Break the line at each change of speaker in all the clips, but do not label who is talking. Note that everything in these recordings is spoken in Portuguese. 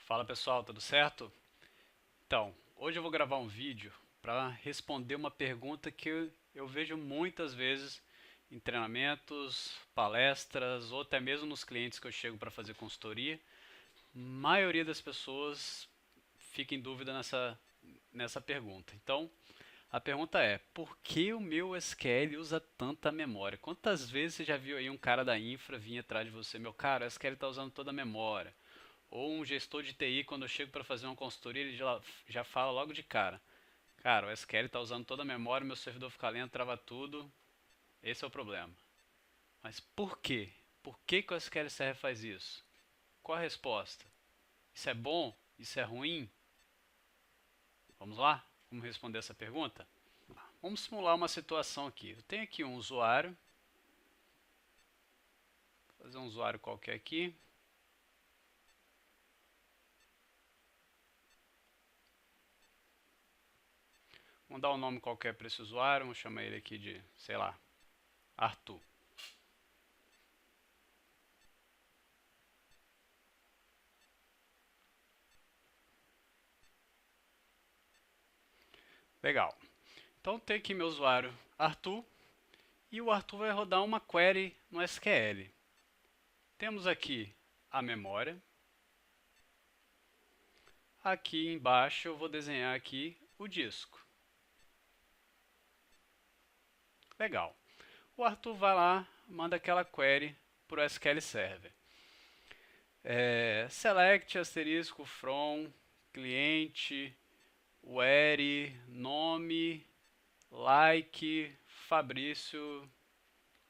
Fala pessoal, tudo certo? Então, hoje eu vou gravar um vídeo para responder uma pergunta que eu vejo muitas vezes em treinamentos, palestras ou até mesmo nos clientes que eu chego para fazer consultoria. A maioria das pessoas fica em dúvida nessa pergunta. Então, a pergunta é: por que o meu SQL usa tanta memória? Quantas vezes você já viu aí um cara da infra vir atrás de você, meu cara, o SQL está usando toda a memória? Ou um gestor de TI, quando eu chego para fazer uma consultoria, ele já fala logo de cara: cara, o SQL está usando toda a memória, meu servidor fica lento, trava tudo. Esse é o problema. Mas por quê? Por que o SQL Server faz isso? Qual a resposta? Isso é bom? Isso é ruim? Vamos lá? Vamos responder essa pergunta? Vamos simular uma situação aqui. Eu tenho aqui um usuário. Vou fazer um usuário qualquer aqui. Vamos dar um nome qualquer para esse usuário. Vamos chamar ele aqui de, sei lá, Arthur. Legal. Então tem aqui meu usuário Arthur e o Arthur vai rodar uma query no SQL. Temos aqui a memória. Aqui embaixo eu vou desenhar aqui o disco. Legal. O Arthur vai lá, manda aquela query para o SQL Server. Select asterisco from cliente where nome like Fabrício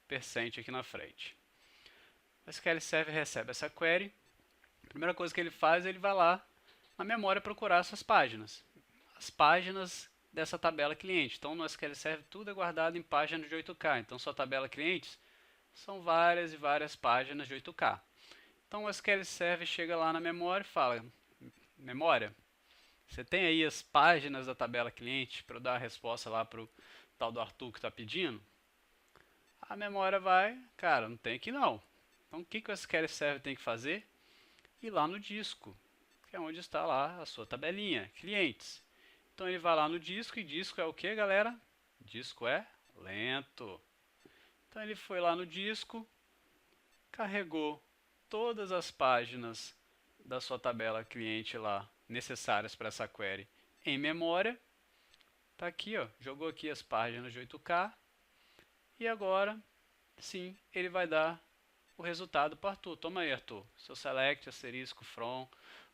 percent aqui na frente. O SQL Server recebe essa query. A primeira coisa que ele faz, ele vai lá na memória procurar essas páginas. As páginas dessa tabela cliente. Então no SQL Server tudo é guardado em páginas de 8K. Então sua tabela clientes são várias e várias páginas de 8K. Então o SQL Server chega lá na memória e fala: memória, você tem aí as páginas da tabela cliente para eu dar a resposta lá para o tal do Arthur que está pedindo? A memória vai: cara, não tem aqui não. Então o que o SQL Server tem que fazer? Ir lá no disco, que é onde está lá a sua tabelinha, clientes. Então ele vai lá no disco, e disco é o que, galera? Disco é lento. Então ele foi lá no disco, carregou todas as páginas da sua tabela cliente lá necessárias para essa query em memória. Tá aqui, ó, jogou aqui as páginas de 8K e agora sim ele vai dar o resultado para Arthur. Toma aí, Arthur, seu select asterisco from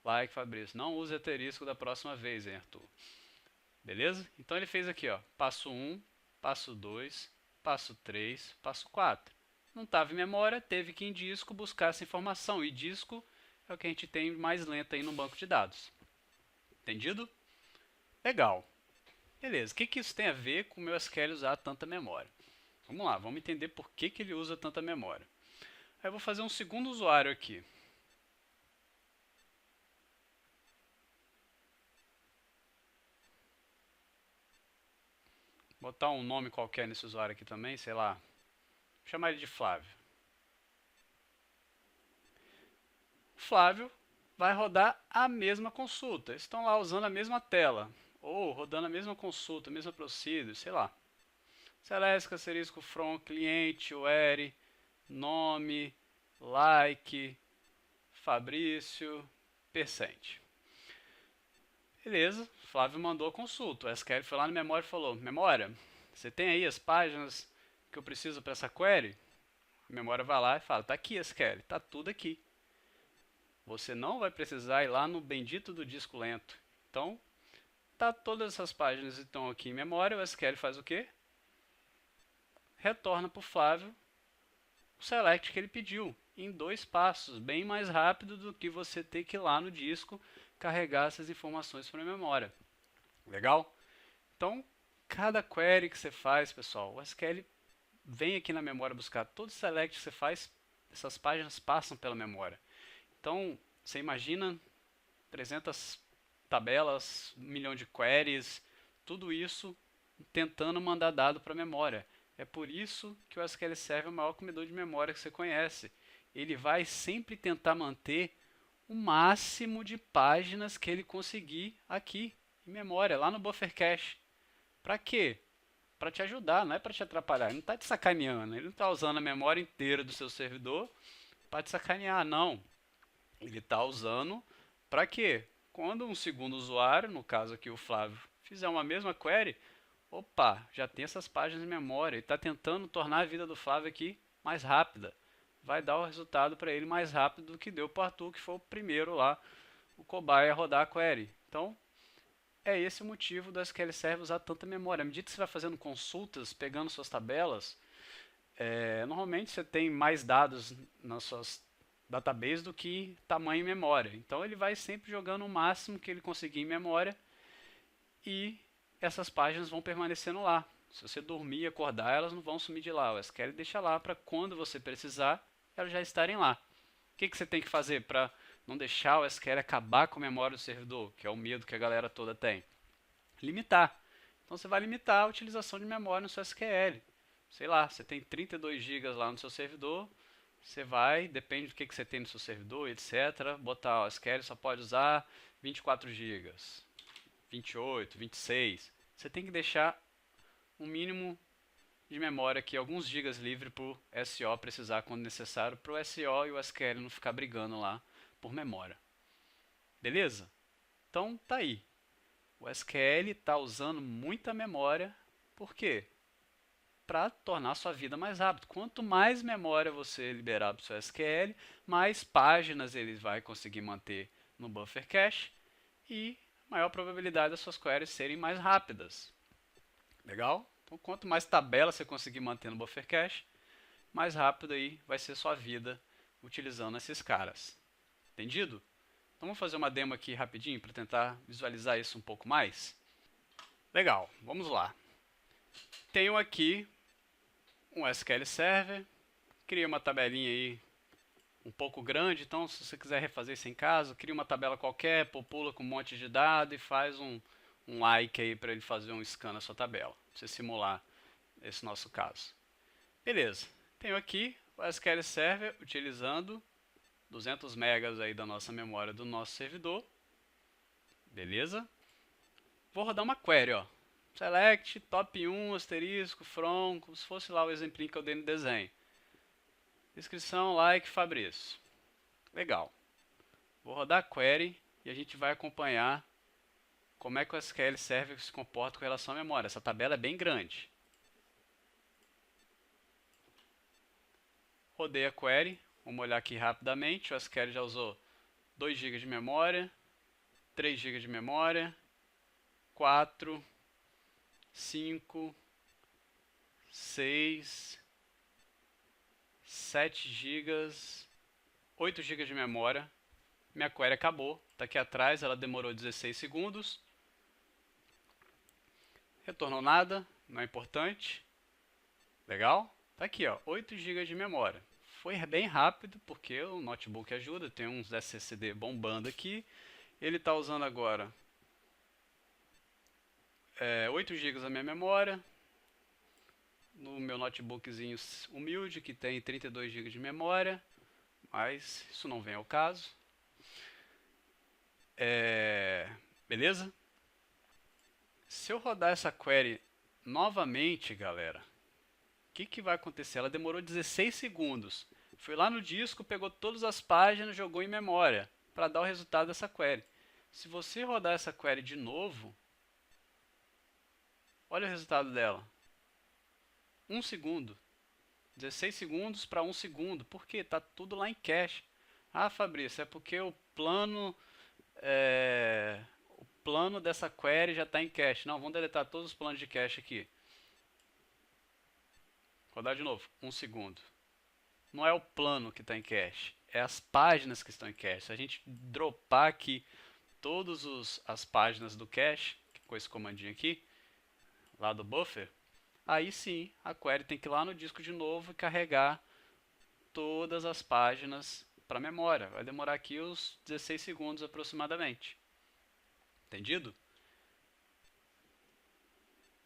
like Fabrício. Não use asterisco da próxima vez, hein, Arthur. Beleza? Então ele fez aqui, ó, passo 1, passo 2, passo 3, passo 4. Não estava em memória, teve que ir em disco buscar essa informação. E disco é o que a gente tem mais lento aí no banco de dados. Entendido? Legal. Beleza, o que isso tem a ver com o meu SQL usar tanta memória? Vamos lá, vamos entender por que ele usa tanta memória. Aí eu vou fazer um segundo usuário aqui. Botar um nome qualquer nesse usuário aqui também, sei lá. Vou chamar ele de Flávio. O Flávio vai rodar a mesma consulta. Eles estão lá usando a mesma tela. Ou rodando a mesma consulta, a mesma procedure, sei lá. Select asterisco from cliente where nome like Fabrício percent. Beleza, Flávio mandou a consulta. O SQL foi lá na memória e falou: memória, você tem aí as páginas que eu preciso para essa query? A memória vai lá e fala: tá aqui, SQL, tá tudo aqui. Você não vai precisar ir lá no bendito do disco lento. Então, tá todas essas páginas estão aqui em memória. O SQL faz o quê? Retorna para o Flávio o select que ele pediu em 2 passos, bem mais rápido do que você ter que ir lá no disco carregar essas informações para a memória. Legal? Então, cada query que você faz, pessoal, o SQL vem aqui na memória buscar todo select que você faz, essas páginas passam pela memória. Então, você imagina 300 tabelas, 1 milhão de queries, tudo isso tentando mandar dado para a memória. É por isso que o SQL Server é o maior comedor de memória que você conhece. Ele vai sempre tentar manter o máximo de páginas que ele conseguir aqui em memória, lá no buffer cache. Para quê? Para te ajudar, não é para te atrapalhar. Ele não está te sacaneando, ele não está usando a memória inteira do seu servidor para te sacanear, não. Ele está usando para quê? Quando um segundo usuário, no caso aqui o Flávio, fizer uma mesma query, opa, já tem essas páginas em memória. Ele está tentando tornar a vida do Flávio aqui mais rápida. Vai dar o resultado para ele mais rápido do que deu para o Arthur, que foi o primeiro lá, o cobaia a rodar a query. Então, é esse o motivo do SQL Server usar tanta memória. À medida que você vai fazendo consultas, pegando suas tabelas, normalmente você tem mais dados nas suas databases do que tamanho em memória. Então ele vai sempre jogando o máximo que ele conseguir em memória e essas páginas vão permanecendo lá. Se você dormir e acordar, elas não vão sumir de lá. O SQL deixa lá para quando você precisar, elas já estarem lá. O que você tem que fazer para não deixar o SQL acabar com a memória do servidor, que é o medo que a galera toda tem? Limitar. Então você vai limitar a utilização de memória no seu SQL. Sei lá, você tem 32 GB lá no seu servidor, você vai, depende do que você tem no seu servidor, etc., botar o SQL só pode usar 24 GB, 28, 26. Você tem que deixar um mínimo de memória aqui, alguns gigas livre para o SO precisar quando necessário, para o SO e o SQL não ficar brigando lá por memória. Beleza? Então tá aí. O SQL está usando muita memória, por quê? Para tornar a sua vida mais rápida. Quanto mais memória você liberar para o seu SQL, mais páginas ele vai conseguir manter no buffer cache e maior probabilidade das suas queries serem mais rápidas. Legal? Então, quanto mais tabela você conseguir manter no buffer cache, mais rápido aí vai ser sua vida utilizando esses caras. Entendido? Então vamos fazer uma demo aqui rapidinho para tentar visualizar isso um pouco mais. Legal, vamos lá. Tenho aqui um SQL Server, criei uma tabelinha aí um pouco grande, então se você quiser refazer isso em casa, cria uma tabela qualquer, popula com um monte de dados e faz um like aí para ele fazer um scan na sua tabela, para você simular esse nosso caso. Beleza, tenho aqui o SQL Server utilizando 200 megas aí da nossa memória do nosso servidor. Beleza? Vou rodar uma query, ó. Select, top 1, asterisco, from, como se fosse lá o exemplinho que eu dei no desenho. Descrição, like, Fabrício. Legal. Vou rodar a query e a gente vai acompanhar como é que o SQL Server se comporta com relação à memória. Essa tabela é bem grande. Rodei a query. Vamos olhar aqui rapidamente. O SQL já usou 2 GB de memória, 3 GB de memória, 4, 5, 6, 7 GB, 8 GB de memória. Minha query acabou. Está aqui atrás, ela demorou 16 segundos. Retornou nada, não é importante. Legal? Está aqui, ó, 8 GB de memória. Foi bem rápido, porque o notebook ajuda, tem uns SSD bombando aqui. Ele está usando agora 8 GB da minha memória. No meu notebookzinho humilde, que tem 32 GB de memória, mas isso não vem ao caso. Beleza? Se eu rodar essa query novamente, galera, o que vai acontecer? Ela demorou 16 segundos. Foi lá no disco, pegou todas as páginas, jogou em memória para dar o resultado dessa query. Se você rodar essa query de novo, olha o resultado dela. 1 segundo. 16 segundos para 1 segundo. Por quê? Está tudo lá em cache. Ah, Fabrício, é porque o plano dessa query já está em cache. Não, vamos deletar todos os planos de cache aqui. Rodar de novo. 1 segundo. Não é o plano que está em cache, é as páginas que estão em cache. Se a gente dropar aqui todas as páginas do cache, com esse comandinho aqui, lá do buffer, aí sim a query tem que ir lá no disco de novo e carregar todas as páginas para a memória. Vai demorar aqui uns 16 segundos aproximadamente. Entendido?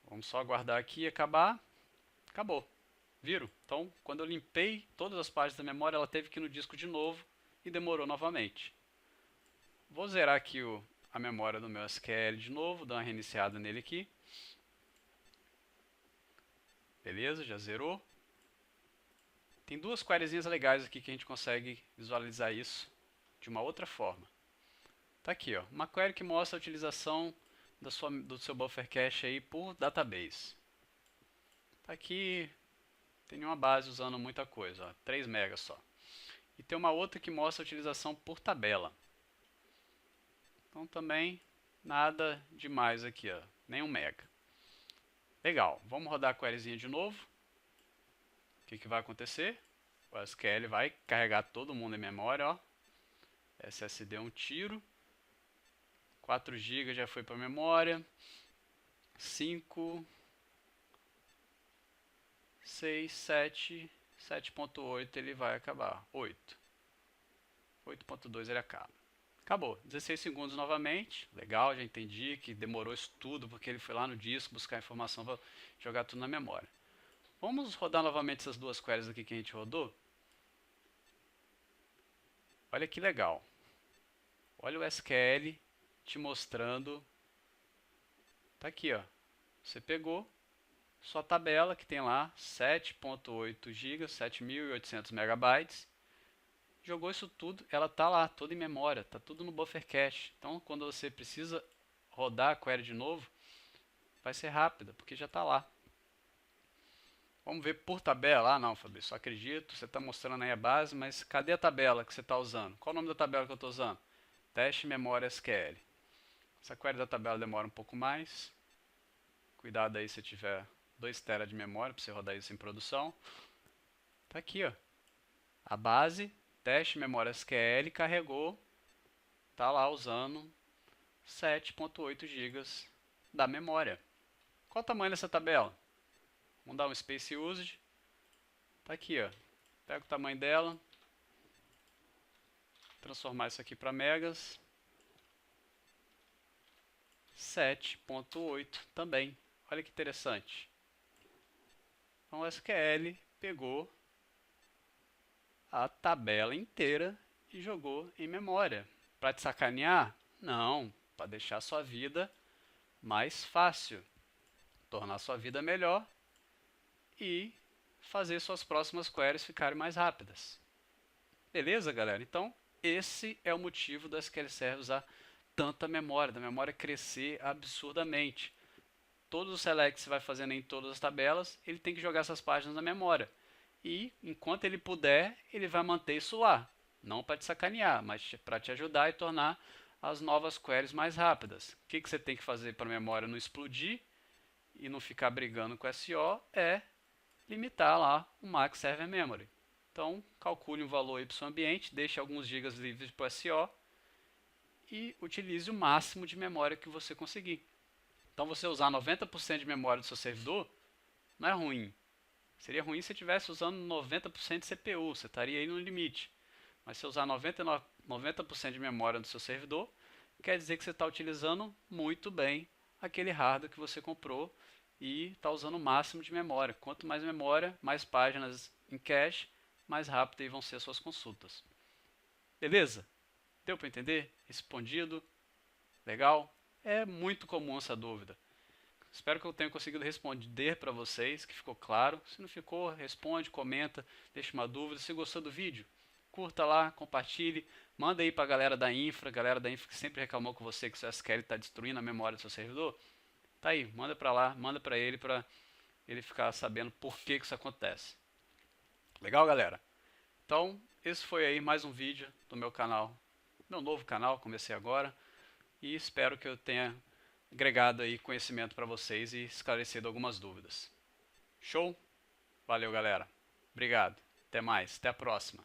Vamos só aguardar aqui e acabar. Acabou. Viram? Então, quando eu limpei todas as páginas da memória, ela teve que ir no disco de novo e demorou novamente. Vou zerar aqui a memória do meu SQL de novo, dar uma reiniciada nele aqui. Beleza, já zerou. Tem duas queryzinhas legais aqui que a gente consegue visualizar isso de uma outra forma. Tá aqui, ó, uma query que mostra a utilização do seu buffer cache aí por database. Tá aqui, tem uma base usando muita coisa, ó, 3 MB só. E tem uma outra que mostra a utilização por tabela. Então também nada demais aqui, ó, nem 1 MB. Legal, vamos rodar a queryzinha de novo. O que vai acontecer? O SQL vai carregar todo mundo em memória, ó. SSD um tiro. 4 GB já foi para a memória. 5, 6, 7, 7.8 ele vai acabar. 8.2 ele acaba. Acabou. 16 segundos novamente. Legal, já entendi que demorou isso tudo porque ele foi lá no disco buscar informação para jogar tudo na memória. Vamos rodar novamente essas duas queries aqui que a gente rodou. Olha que legal. Olha o SQL te mostrando. Tá aqui, ó. Você pegou sua tabela que tem lá 7.8 GB, 7.800 MB. Jogou isso tudo, ela tá lá, toda em memória, tá tudo no buffer cache. Então, quando você precisa rodar a query de novo, vai ser rápida, porque já está lá. Vamos ver por tabela. Ah, não, Fabrício, só acredito, você está mostrando aí a base, mas cadê a tabela que você está usando? Qual o nome da tabela que eu estou usando? Teste memória SQL. Essa query da tabela demora um pouco mais. Cuidado aí se tiver 2 TB de memória para você rodar isso em produção. Tá aqui, ó. A base, teste memória SQL, carregou, tá lá usando 7.8 GB da memória. Qual o tamanho dessa tabela? Vamos dar um space usage. Tá aqui, ó. Pega o tamanho dela. Transformar isso aqui para megas. 7.8 também. Olha que interessante. Então o SQL pegou a tabela inteira e jogou em memória. Para te sacanear? Não, para deixar a sua vida mais fácil, tornar sua vida melhor e fazer suas próximas queries ficarem mais rápidas. Beleza, galera? Então, esse é o motivo do SQL Server usar tanta memória, da memória crescer absurdamente. Todos os selects que você vai fazendo em todas as tabelas, ele tem que jogar essas páginas na memória. E, enquanto ele puder, ele vai manter isso lá. Não para te sacanear, mas para te ajudar e tornar as novas queries mais rápidas. O que você tem que fazer para a memória não explodir e não ficar brigando com o SO é limitar lá o Max Server Memory. Então, calcule um valor aí para o seu ambiente, deixe alguns gigas livres para o SO e utilize o máximo de memória que você conseguir. Então, você usar 90% de memória do seu servidor não é ruim. Seria ruim se você estivesse usando 90% de CPU, você estaria aí no limite. Mas se usar 90% de memória do seu servidor, quer dizer que você está utilizando muito bem aquele hardware que você comprou e está usando o máximo de memória. Quanto mais memória, mais páginas em cache, mais rápido aí vão ser as suas consultas. Beleza? Deu para entender? Respondido? Legal? É muito comum essa dúvida. Espero que eu tenha conseguido responder para vocês, que ficou claro. Se não ficou, responde, comenta, deixa uma dúvida. Se gostou do vídeo, curta lá, compartilhe, manda aí para a galera da infra que sempre reclamou com você que o seu SQL está destruindo a memória do seu servidor. Tá aí, manda para lá, manda para ele ficar sabendo por que isso acontece. Legal, galera? Então, esse foi aí mais um vídeo do meu canal, meu novo canal, comecei agora, e espero que eu tenha agregado aí conhecimento para vocês e esclarecido algumas dúvidas. Show? Valeu, galera. Obrigado. Até mais. Até a próxima.